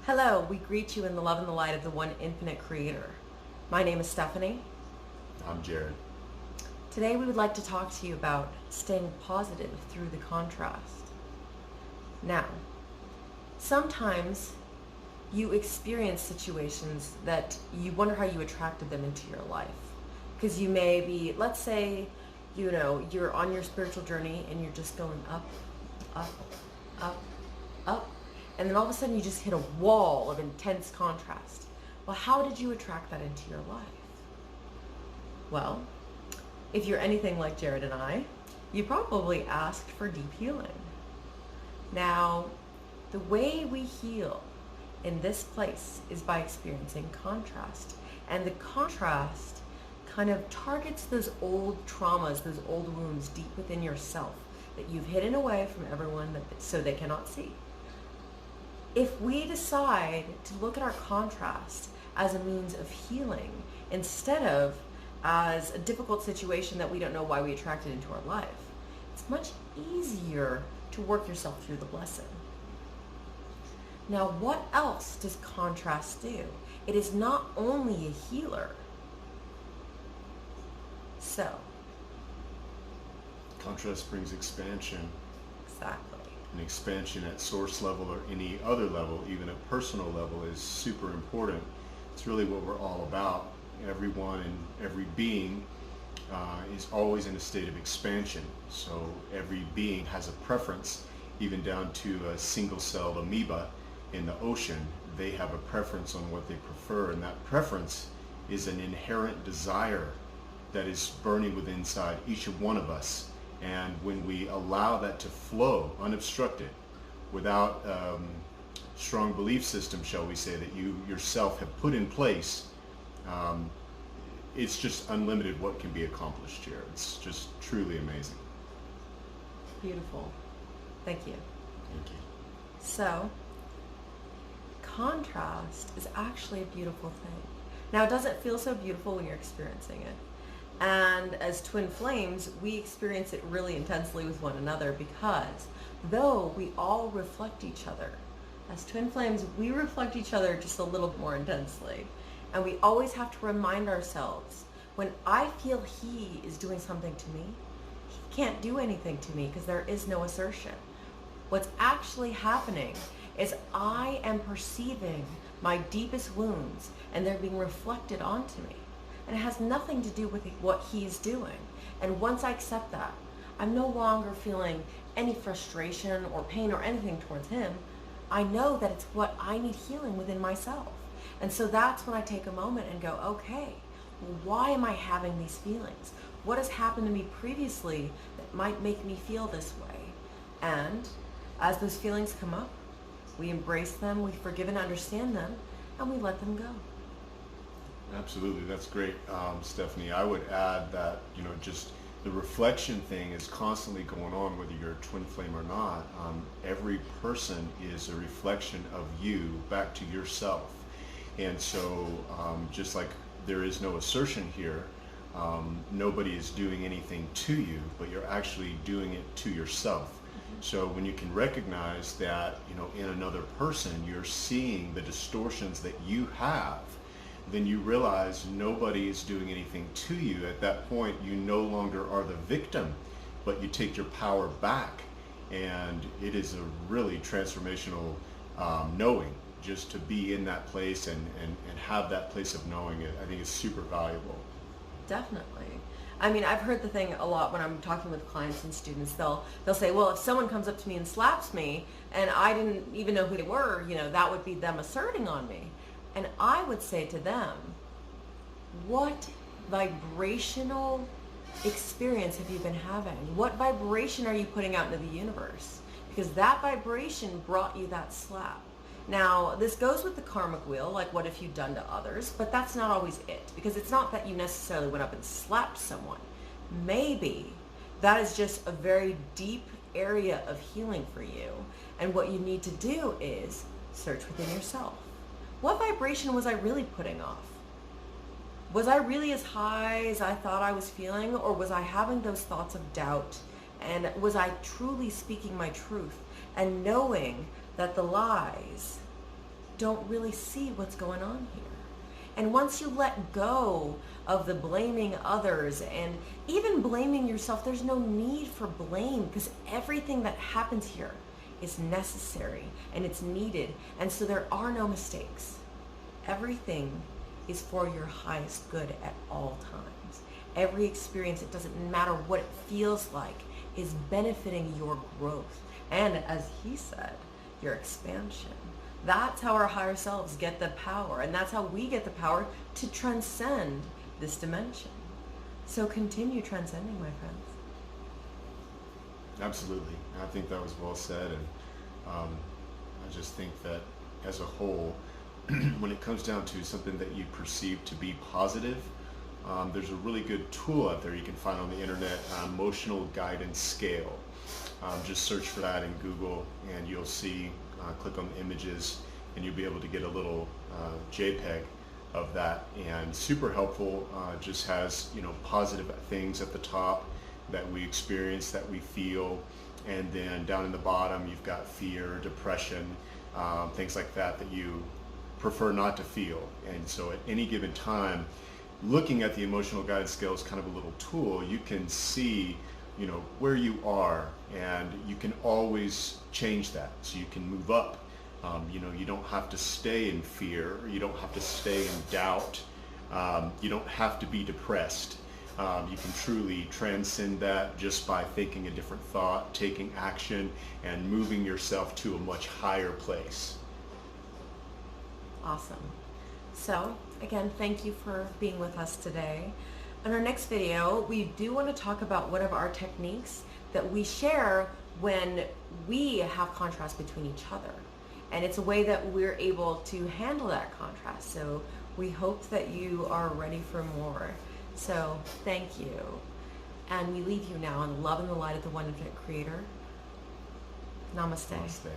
Hello, we greet you in the love and the light of the one infinite creator. My name is Stephanie. I'm Jared. Today we would like to talk to you about staying positive through the contrast. Now, sometimes you experience situations that you wonder how you attracted them into your life. Because you may be, let's say, you're on your spiritual journey and you're just going up, up, up, up. And then all of a sudden you just hit a wall of intense contrast. Well, how did you attract that into your life? Well, if you're anything like Jared and I, you probably asked for deep healing. Now, the way we heal in this place is by experiencing contrast. And the contrast kind of targets those old traumas, those old wounds deep within yourself that you've hidden away from everyone so they cannot see. If we decide to look at our contrast as a means of healing instead of as a difficult situation that we don't know why we attracted into our life, it's much easier to work yourself through the blessing. Now, what else does contrast do? It is not only a healer. So, Contrast brings expansion. exactly. And expansion at source level or any other level, even at personal level, is super important. It's really what we're all about. Everyone and every being is always in a state of expansion. So every being has a preference, even down to a single-celled amoeba in the ocean. They have a preference on what they prefer, and that preference is an inherent desire that is burning within inside each of one of us. And when we allow that to flow unobstructed, without strong belief system, shall we say, that you yourself have put in place, it's just unlimited what can be accomplished here. It's just truly amazing. Beautiful. Thank you. Thank you. So, contrast is actually a beautiful thing. Now, it doesn't feel so beautiful when you're experiencing it. And as twin flames, we experience it really intensely with one another because though we all reflect each other, as twin flames, we reflect each other just a little bit more intensely. And we always have to remind ourselves, when I feel he is doing something to me, he can't do anything to me because there is no assertion. What's actually happening is I am perceiving my deepest wounds and they're being reflected onto me. And it has nothing to do with what he's doing. And once I accept that, I'm no longer feeling any frustration or pain or anything towards him. I know that it's what I need healing within myself. And so that's when I take a moment and go, okay, why am I having these feelings? What has happened to me previously that might make me feel this way? And as those feelings come up, we embrace them, we forgive and understand them, and we let them go. Absolutely, that's great, Stephanie. I would add that, just the reflection thing is constantly going on, whether you're a twin flame or not. Every person is a reflection of you back to yourself. And so just like there is no assertion here, nobody is doing anything to you, but you're actually doing it to yourself. So when you can recognize that, in another person, you're seeing the distortions that you have, then you realize nobody is doing anything to you. At that point, you no longer are the victim, but you take your power back. And it is a really transformational knowing, just to be in that place and have that place of knowing it. I think it's super valuable. Definitely. I mean, I've heard the thing a lot when I'm talking with clients and students. They'll say, well, if someone comes up to me and slaps me and I didn't even know who they were, that would be them asserting on me. And I would say to them, what vibrational experience have you been having? What vibration are you putting out into the universe? Because that vibration brought you that slap. Now, this goes with the karmic wheel, like what have you done to others, but that's not always it, because it's not that you necessarily went up and slapped someone. Maybe that is just a very deep area of healing for you, and what you need to do is search within yourself. What vibration was I really putting off? Was I really as high as I thought I was feeling, or was I having those thoughts of doubt? And was I truly speaking my truth and knowing that the lies don't really see what's going on here. And once you let go of the blaming others and even blaming yourself, there's no need for blame, because everything that happens here is necessary and it's needed. And so there are no mistakes. Everything is for your highest good at all times. Every experience, it doesn't matter what it feels like, is benefiting your growth. And as he said, your expansion. That's how our higher selves get the power, and that's how we get the power to transcend this dimension. So continue transcending, my friends. Absolutely. I think that was well said, and I just think that as a whole, when it comes down to something that you perceive to be positive, there's a really good tool out there you can find on the internet, emotional guidance scale. Just search for that in Google and you'll see, click on the images and you'll be able to get a little JPEG of that, and super helpful. Just has, positive things at the top that we experience, that we feel, and then down in the bottom you've got fear, depression, things like that that you prefer not to feel. And so at any given time, looking at the emotional guidance scale is kind of a little tool. You can see where you are, and you can always change that. So you can move up. You don't have to stay in fear, or you don't have to stay in doubt. You don't have to be depressed. You can truly transcend that just by thinking a different thought, taking action, and moving yourself to a much higher place. Awesome. So again, thank you for being with us today. In our next video, we do want to talk about one of our techniques that we share when we have contrast between each other. And it's a way that we're able to handle that contrast. So we hope that you are ready for more. So thank you. And we leave you now in the love and the light of the one infinite creator. Namaste. Namaste.